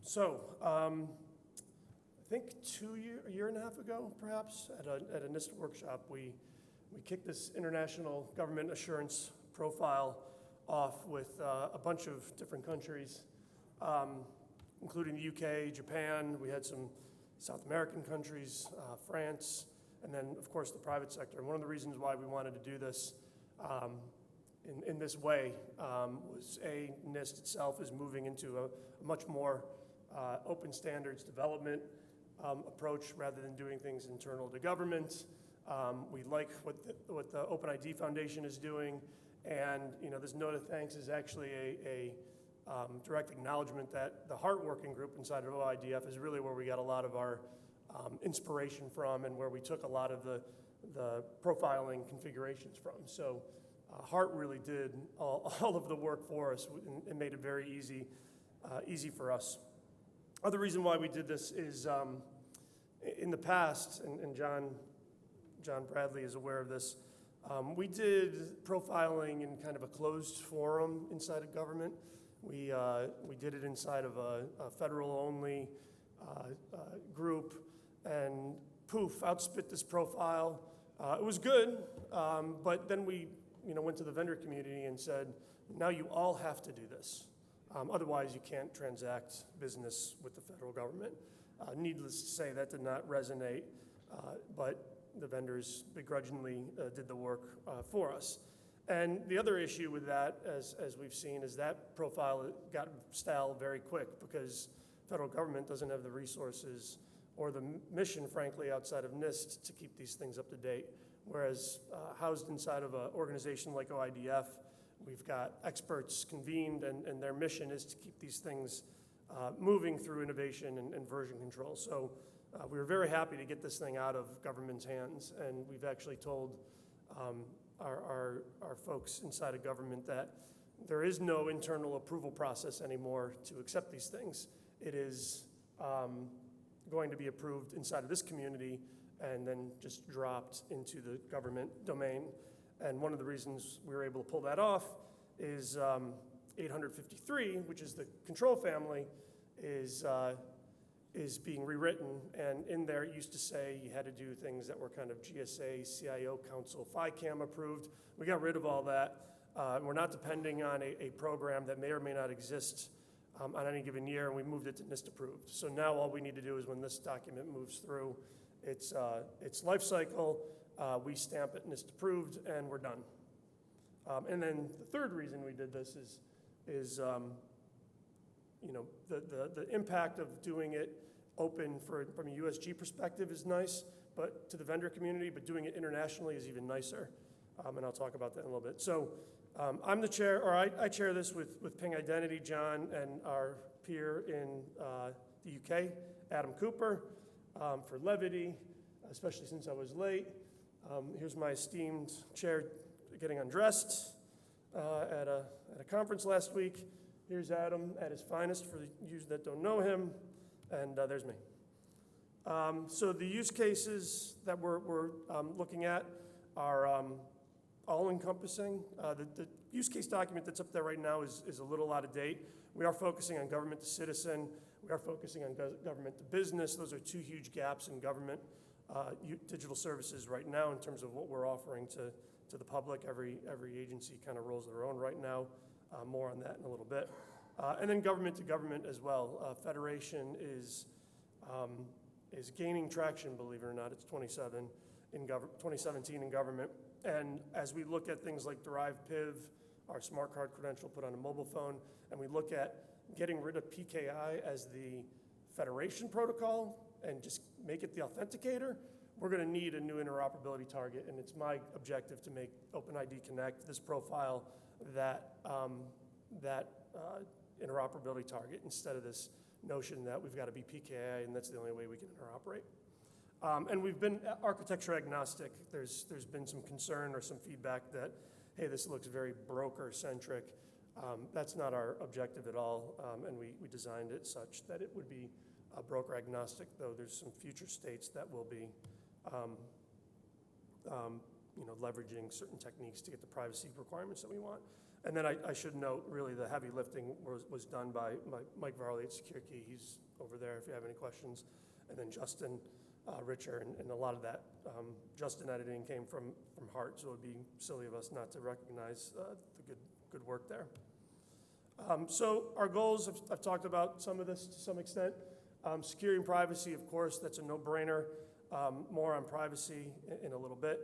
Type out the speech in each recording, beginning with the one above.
I think a year and a half ago, perhaps, at a NIST workshop, we kicked this international government assurance profile off with a bunch of different countries, including the UK, Japan. We had some South American countries, France, and then, of course, the private sector. And one of the reasons why we wanted to do this in this way was NIST itself is moving into a much more open standards development approach rather than doing things internal to government. We like what the OpenID Foundation is doing, and this note of thanks is actually a direct acknowledgement that the HEART working group inside of OIDF is really where we got a lot of our inspiration from and where we took a lot of the profiling configurations from. So HEART really did all of the work for us and made it very easy for us. Other reason why we did this is in the past, and John Bradley is aware of this, we did profiling in kind of a closed forum inside of government. We did it inside of a federal-only group, and poof, outspit this profile. It was good, but then we went to the vendor community and said, now you all have to do this. Otherwise, you can't transact business with the federal government. Needless to say, that did not resonate, but the vendors begrudgingly did the work for us. And the other issue with that, as we've seen, is that profile got stale very quick because federal government doesn't have the resources or the mission, frankly, outside of NIST to keep these things up to date. Whereas housed inside of an organization like OIDF, we've got experts convened, and their mission is to keep these things moving through innovation and version control. So we were very happy to get this thing out of government's hands, and we've actually told our folks inside of government that there is no internal approval process anymore to accept these things. It is going to be approved inside of this community and then just dropped into the government domain. And one of the reasons we were able to pull that off is 853, which is the control family, is being rewritten. And in there, it used to say you had to do things that were kind of GSA, CIO Council, FICAM approved. We got rid of all that. We're not depending on a program that may or may not exist on any given year, and we moved it to NIST approved. So now all we need to do is when this document moves through its life cycle, we stamp it NIST approved, and we're done. And then the third reason we did this is the impact of doing it open from a USG perspective is nice, but to the vendor community, but doing it internationally is even nicer. And I'll talk about that in a little bit. So I'm the chair, or I chair this with Ping Identity, John, and our peer in the UK, Adam Cooper, for levity, especially since I was late. Here's my esteemed chair getting undressed at a conference last week. Here's Adam at his finest for you that don't know him, and there's me. So the use cases that we're looking at are all-encompassing. The use case document that's up there right now is a little out of date. We are focusing on government to citizen. We are focusing on government to business. Those are two huge gaps in government digital services right now in terms of what we're offering to the public. Every agency kind of rolls their own right now. More on that in a little bit. And then government to government as well. Federation is gaining traction, believe it or not. It's 2017 in government. And as we look at things like Derived PIV, our smart card credential put on a mobile phone, and we look at getting rid of PKI as the federation protocol and just make it the authenticator, we're going to need a new interoperability target, and it's my objective to make OpenID Connect, this profile, that interoperability target instead of this notion that we've got to be PKI and that's the only way we can interoperate. And we've been architecture agnostic. There's been some concern or some feedback that, hey, this looks very broker-centric. That's not our objective at all, and we designed it such that it would be broker agnostic, though there's some future states that will be leveraging certain techniques to get the privacy requirements that we want. And then I should note, really, the heavy lifting was done by Mike Varley at securekey. He's over there if you have any questions. And then Justin Richer, and a lot of that Justin editing came from Hart, so it would be silly of us not to recognize the good work there. So our goals, I've talked about some of this to some extent. Security and privacy, of course, that's a no-brainer. More on privacy in a little bit.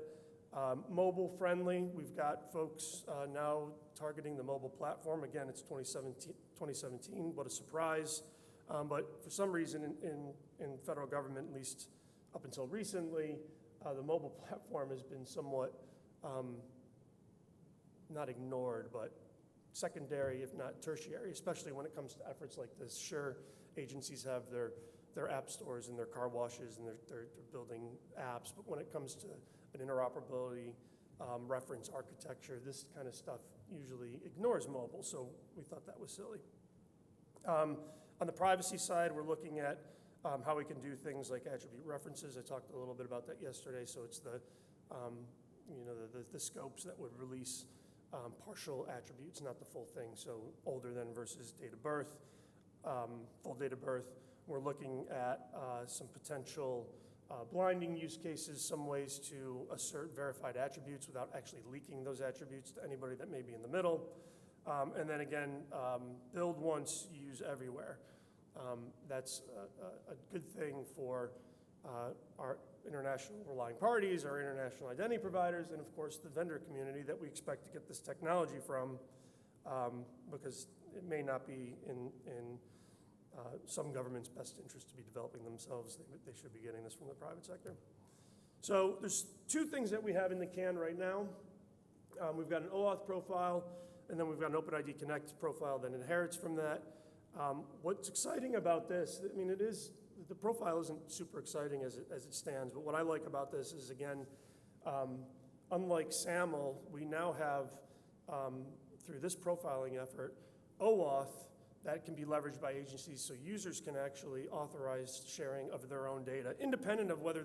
Mobile friendly, we've got folks now targeting the mobile platform. Again, it's 2017, what a surprise. But for some reason in federal government, at least up until recently, the mobile platform has been somewhat not ignored, but secondary, if not tertiary, especially when it comes to efforts like this. Sure, agencies have their app stores and their car washes, and they're building apps, but when it comes to an interoperability reference architecture, this kind of stuff usually ignores mobile, so we thought that was silly. On the privacy side, we're looking at how we can do things like attribute references. I talked a little bit about that yesterday, so it's the scopes that would release partial attributes, not the full thing, so older than versus date of birth, full date of birth. We're looking at some potential blinding use cases, some ways to assert verified attributes without actually leaking those attributes to anybody that may be in the middle. And then again, build once, use everywhere. That's a good thing for our international relying parties, our international identity providers, and of course the vendor community that we expect to get this technology from, because it may not be in some government's best interest to be developing themselves. They should be getting this from the private sector. So there's two things that we have in the can right now. We've got an OAuth profile, and then we've got an OpenID Connect profile that inherits from that. What's exciting about this, I mean, the profile isn't super exciting as it stands, but what I like about this is, again, unlike SAML, we now have, through this profiling effort, OAuth that can be leveraged by agencies so users can actually authorize sharing of their own data, independent of whether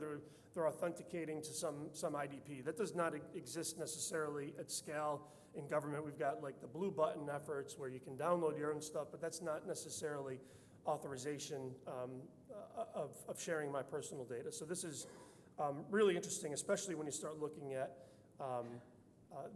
they're authenticating to some IDP. That does not exist necessarily at scale in government. We've got like the blue button efforts where you can download your own stuff, but that's not necessarily authorization of sharing my personal data. So this is really interesting, especially when you start looking at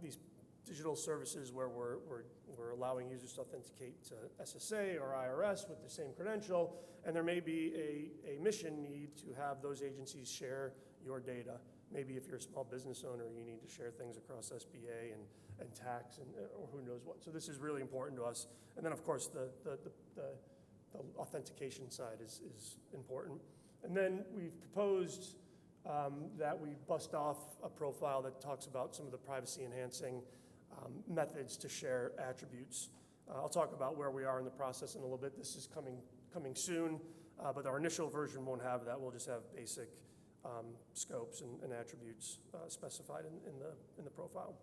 these digital services where we're allowing users to authenticate to SSA or IRS with the same credential, and there may be a mission need to have those agencies share your data. Maybe if you're a small business owner, you need to share things across SBA and tax or who knows what. So this is really important to us. And then of course the authentication side is important. And then we've proposed that we bust off a profile that talks about some of the privacy enhancing methods to share attributes. I'll talk about where we are in the process in a little bit. This is coming soon, but our initial version won't have that. We'll just have basic scopes and attributes specified in the profile.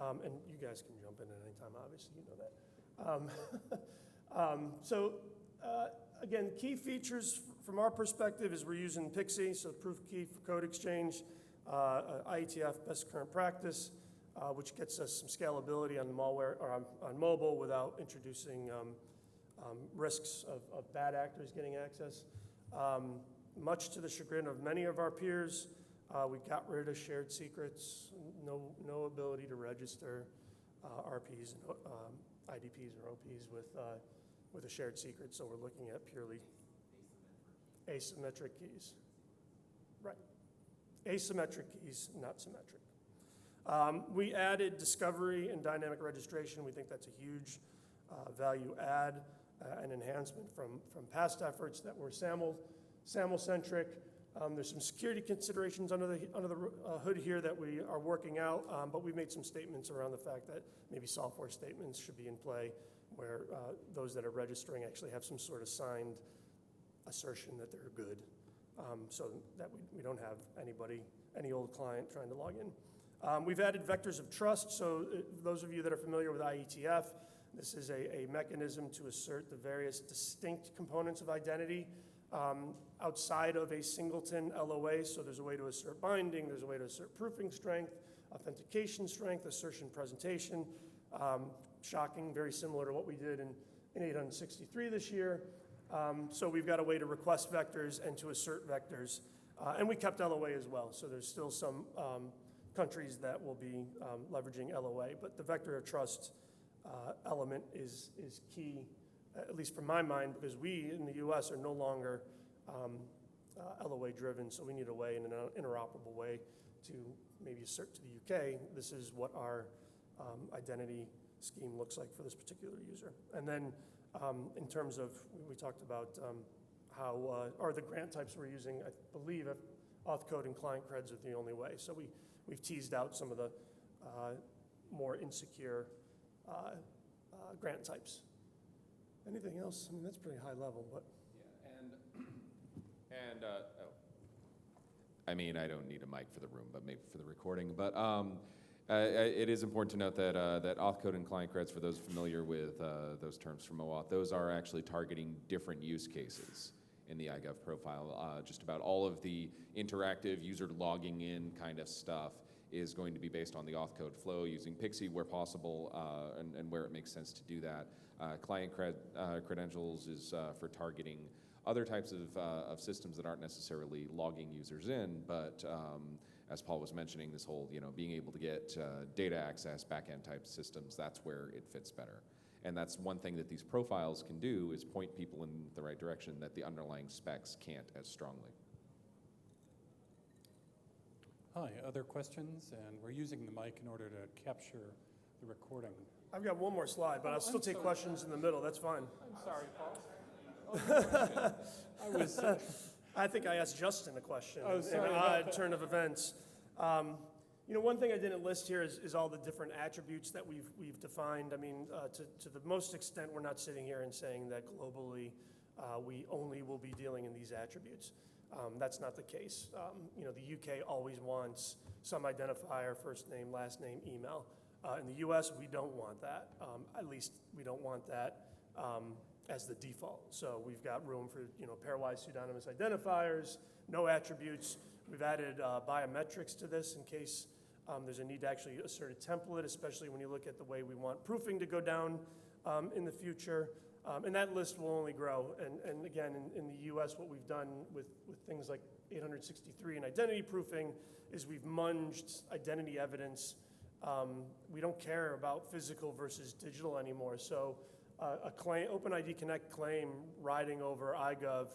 And you guys can jump in at any time, obviously, you know that. Again, key features from our perspective is we're using PKCE, so proof key for code exchange, IETF best current practice, which gets us some scalability on malware or on mobile without introducing risks of bad actors getting access. Much to the chagrin of many of our peers, we got rid of shared secrets, no ability to register RPs, IDPs or OPs with a shared secret, so we're looking at purely asymmetric keys. Right. Asymmetric keys, not symmetric. We added discovery and dynamic registration. We think that's a huge value add and enhancement from past efforts that were SAML-centric. There's some security considerations under the hood here that we are working out, but we've made some statements around the fact that maybe software statements should be in play where those that are registering actually have some sort of signed assertion that they're good, so that we don't have any old client trying to log in. We've added vectors of trust, so those of you that are familiar with IETF, this is a mechanism to assert the various distinct components of identity outside of a singleton LOA, so there's a way to assert binding, there's a way to assert proofing strength, authentication strength, assertion presentation. Shocking, very similar to what we did in 863 this year. So we've got a way to request vectors and to assert vectors. And we kept LOA as well, so there's still some countries that will be leveraging LOA, but the vector of trust element is key, at least from my mind, because we in the US are no longer LOA driven, so we need a way, in an interoperable way, to maybe assert to the UK, this is what our identity scheme looks like for this particular user. And then in terms of, we talked about how are the grant types we're using, I believe auth code and client creds are the only way. So we've teased out some of the more insecure grant types. Anything else? I mean, that's pretty high level, but. Yeah, and I mean, I don't need a mic for the room, but maybe for the recording. But it is important to note that that auth code and client creds, for those familiar with those terms from OAuth, those are actually targeting different use cases in the iGov profile. Just about all of the interactive user logging in kind of stuff is going to be based on the auth code flow, using Pixie where possible and where it makes sense to do that. Client credentials is for targeting other types of systems that aren't necessarily logging users in, but as Paul was mentioning, this whole, being able to get data access, backend type systems, that's where it fits better. And that's one thing that these profiles can do, is point people in the right direction that the underlying specs can't as strongly. Hi, other questions? And we're using the mic in order to capture the recording. I've got one more slide, but I'll still take questions in the middle. That's fine. I'm sorry, Paul. I think I asked Justin a question in sorry an odd turn of events. One thing I didn't list here is all the different attributes that we've defined. I mean, to the most extent, we're not sitting here and saying that globally we only will be dealing in these attributes. That's not the case. The UK always wants some identifier, first name, last name, email. In the US, we don't want that. At least we don't want that as the default. So we've got room for pairwise pseudonymous identifiers, no attributes. We've added biometrics to this in case there's a need to actually assert a template, especially when you look at the way we want proofing to go down in the future. And that list will only grow. And again, in the US, what we've done with things like 863 and identity proofing is we've munged identity evidence. We don't care about physical versus digital anymore. So a claim, OpenID Connect claim riding over iGov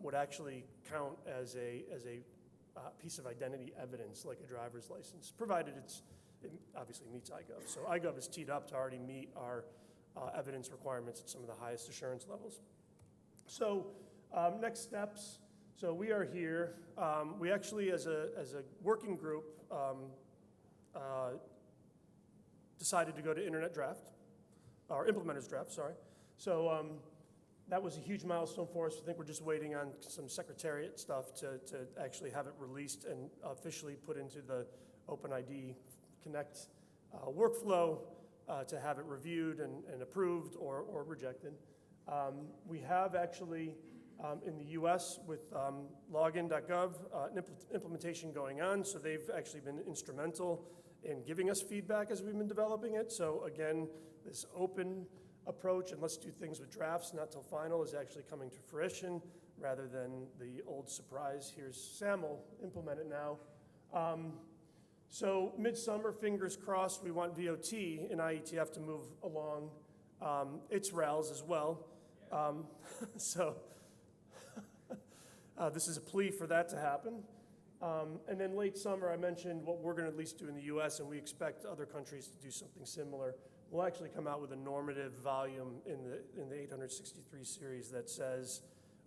would actually count as a piece of identity evidence, like a driver's license, provided it obviously meets iGov. So iGov is teed up to already meet our evidence requirements at some of the highest assurance levels. So next steps. So we are here. We actually, as a working group, decided to go to Internet Draft, or Implementers Draft, sorry. So that was a huge milestone for us. I think we're just waiting on some secretariat stuff to actually have it released and officially put into the OpenID Connect workflow to have it reviewed and approved or rejected. We have actually, in the US with login.gov, an implementation going on, so they've actually been instrumental in giving us feedback as we've been developing it. So again, this open approach, and let's do things with drafts, not till final, is actually coming to fruition, rather than the old surprise, here's SAML, implement it now. So midsummer, fingers crossed, we want VOT and IETF to move along its rails as well. So this is a plea for that to happen. And then late summer, I mentioned what we're going to at least do in the US, and we expect other countries to do something similar. We'll actually come out with a normative volume in the 863 series that says,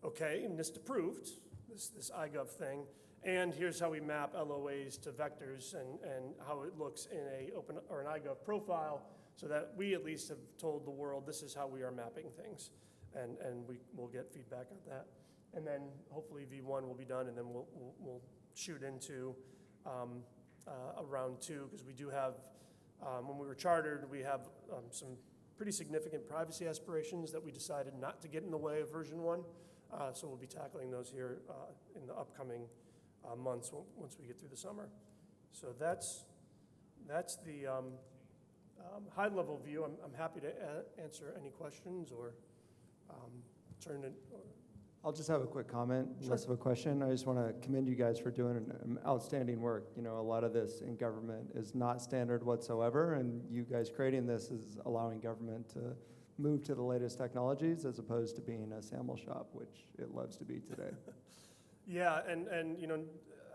okay, NIST approved this iGov thing, and here's how we map LOAs to vectors and how it looks in an iGov profile, so that we at least have told the world this is how we are mapping things, and we will get feedback on that. And then hopefully V1 will be done, and then we'll shoot into a round 2, because we do have, when we were chartered, we have some pretty significant privacy aspirations that we decided not to get in the way of version 1. So we'll be tackling those here in the upcoming months once we get through the summer. So that's That's the high-level view. I'm happy to answer any questions or turn it. I'll just have a quick comment, Sure. less of a question. I just want to commend you guys for doing outstanding work. You know, a lot of this in government is not standard whatsoever, and you guys creating this is allowing government to move to the latest technologies as opposed to being a SAML shop, which it loves to be today. Yeah, and you know,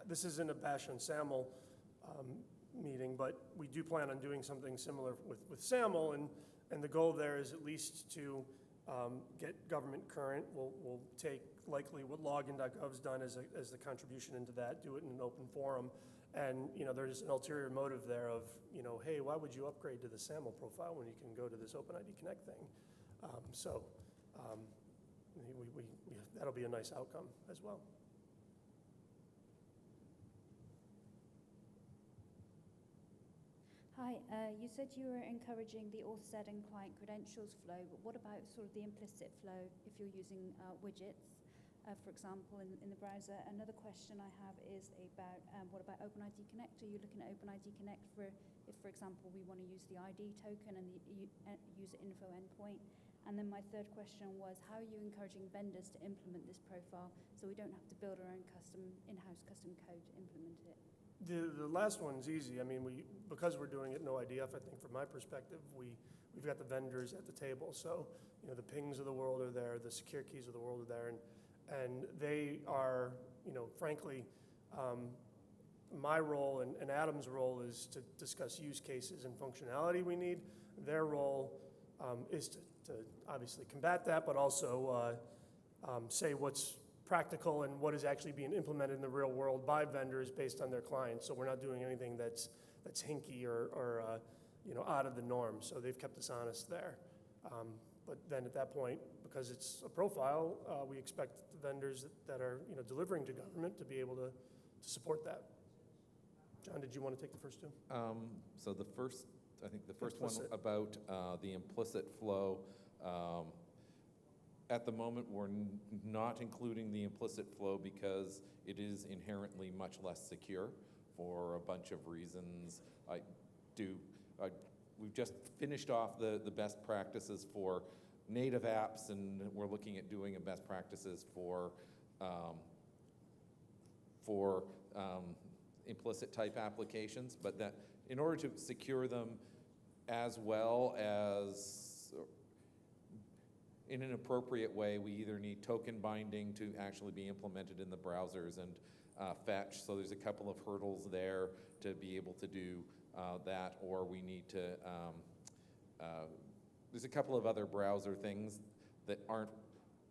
this isn't a bash on SAML meeting, but we do plan on doing something similar with SAML, and the goal there is at least to get government current. We'll take likely what login.gov's done as the contribution into that, do it in an open forum, and you know, there's an ulterior motive there of, you know, hey, why would you upgrade to the SAML profile when you can go to this OpenID Connect thing? That'll be a nice outcome as well. Hi, you said you were encouraging the auth set and client credentials flow, but what about sort of the implicit flow if you're using widgets, for example, in the browser? Another question I have is about what about OpenID Connect? Are you looking at OpenID Connect for if, for example, we want to use the ID token and the user info endpoint? And then my third question was, how are you encouraging vendors to implement this profile so we don't have to build our own in-house custom code to implement it? The last one's easy. I mean, because we're doing it no IDF, I think from my perspective, we've got the vendors at the table. So, you know, the pings of the world are there, the securekeys of the world are there, and they are, you know, frankly, my role and Adam's role is to discuss use cases and functionality we need. Their role is to obviously combat that, but also say what's practical and what is actually being implemented in the real world by vendors based on their clients. So we're not doing anything that's hinky or you know, out of the norm. So they've kept us honest there. But then at that point, because it's a profile, we expect the vendors that are, you know, delivering to government to be able to support that. John, did you want to take the first two? So I think the first Implicit. one about the implicit flow. At the moment, we're not including the implicit flow because it is inherently much less secure for a bunch of reasons. We've just finished off the best practices for native apps, and we're looking at doing a best practices for implicit type applications, but that in order to secure them as well as in an appropriate way, we either need token binding to actually be implemented in the browsers and fetch. So there's a couple of hurdles there to be able to do that, or we need to, there's a couple of other browser things that aren't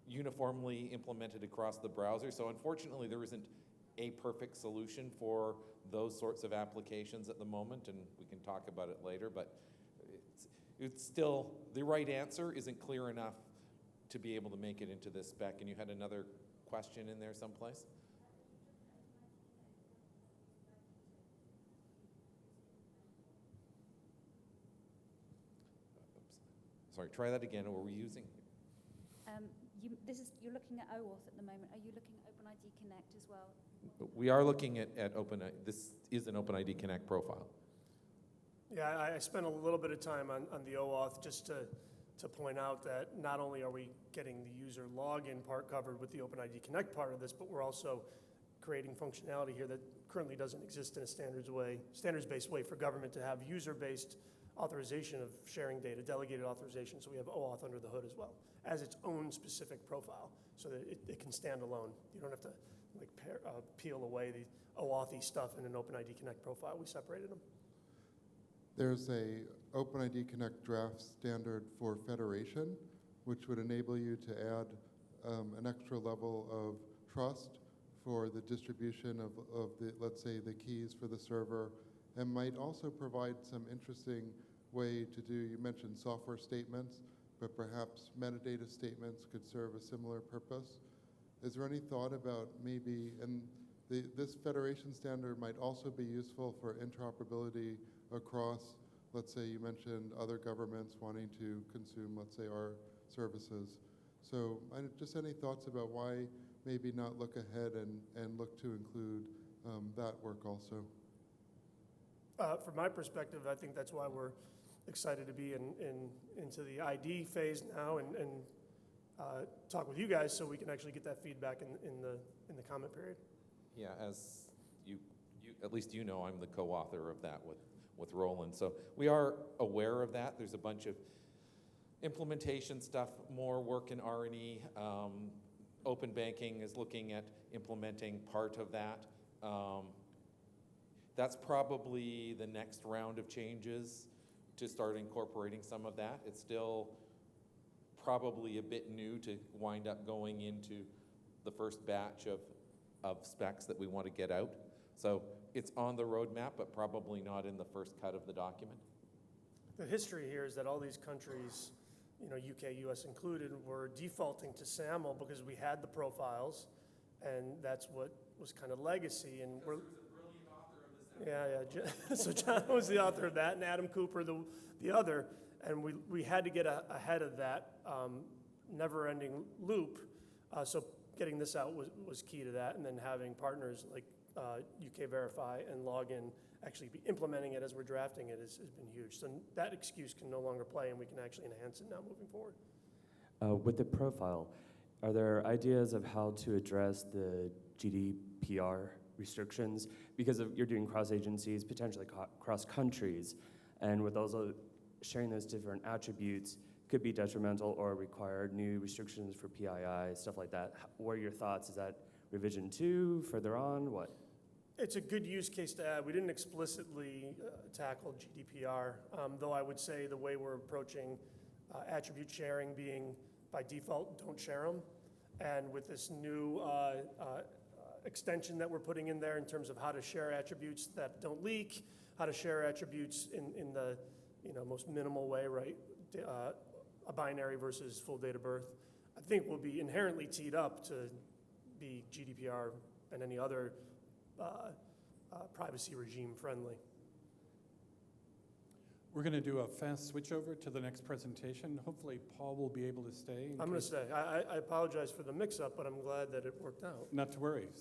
uniformly implemented across the browser. So unfortunately, there isn't a perfect solution for those sorts of applications at the moment, and we can talk about it later, but it's still, the right answer isn't clear enough to be able to make it into this spec. And you had another question in there someplace? Oops. Sorry, try that again. What were we using? You're looking at OAuth at the moment. Are you looking at OpenID Connect as well? We are looking at OpenID. This is an OpenID Connect profile. Yeah, I spent a little bit of time on the OAuth just to point out that not only are we getting the user login part covered with the OpenID Connect part of this, but we're also creating functionality here that currently doesn't exist in a standards-based way for government to have user-based authorization of sharing data, delegated authorization. So we have OAuth under the hood as well as its own specific profile, so that it can stand alone. You don't have to like peel away the OAuth-y stuff in an OpenID Connect profile. We separated them. There's a OpenID Connect draft standard for federation, which would enable you to add an extra level of trust for the distribution of the, let's say, the keys for the server, and might also provide some interesting way to do, you mentioned software statements, but perhaps metadata statements could serve a similar purpose. Is there any thought about maybe, and this federation standard might also be useful for interoperability across, let's say you mentioned other governments wanting to consume, let's say, our services. So just any thoughts about why maybe not look ahead and look to include that work also? From my perspective, I think that's why we're excited to be into the ID phase now and talk with you guys so we can actually get that feedback in the comment period. Yeah, as you at least you know, I'm the co-author of that with Roland. So we are aware of that. There's a bunch of implementation stuff, more work in R&E. Open banking is looking at implementing part of that. That's probably the next round of changes to start incorporating some of that. It's still probably a bit new to wind up going into the first batch of specs that we want to get out. So it's on the roadmap, but probably not in the first cut of the document. The history here is that all these countries, UK, US included, were defaulting to SAML because we had the profiles, and that's what was kind of legacy. And we're So John was the author of that, and Adam Cooper the other, and we had to get ahead of that never-ending loop. So getting this out was key to that, and then having partners like UK Verify and Login actually be implementing it as we're drafting it has been huge. So that excuse can no longer play, and we can actually enhance it now moving forward. With the profile, are there ideas of how to address the GDPR restrictions? Because you're doing cross agencies, potentially cross countries, and with also sharing those different attributes could be detrimental or require new restrictions for PII, stuff like that. What are your thoughts? Is that revision 2, further on, what? It's a good use case to add. We didn't explicitly tackle GDPR, though I would say the way we're approaching attribute sharing being by default, don't share them. And with this new extension that we're putting in there in terms of how to share attributes that don't leak, how to share attributes in the most minimal way, right? A binary versus full date of birth. I think we'll be inherently teed up to be GDPR and any other privacy regime friendly. We're going to do a fast switch over to the next presentation. Hopefully Paul will be able to stay. I'm going to say, I apologize for the mix-up, but I'm glad that it worked out. Not to worry.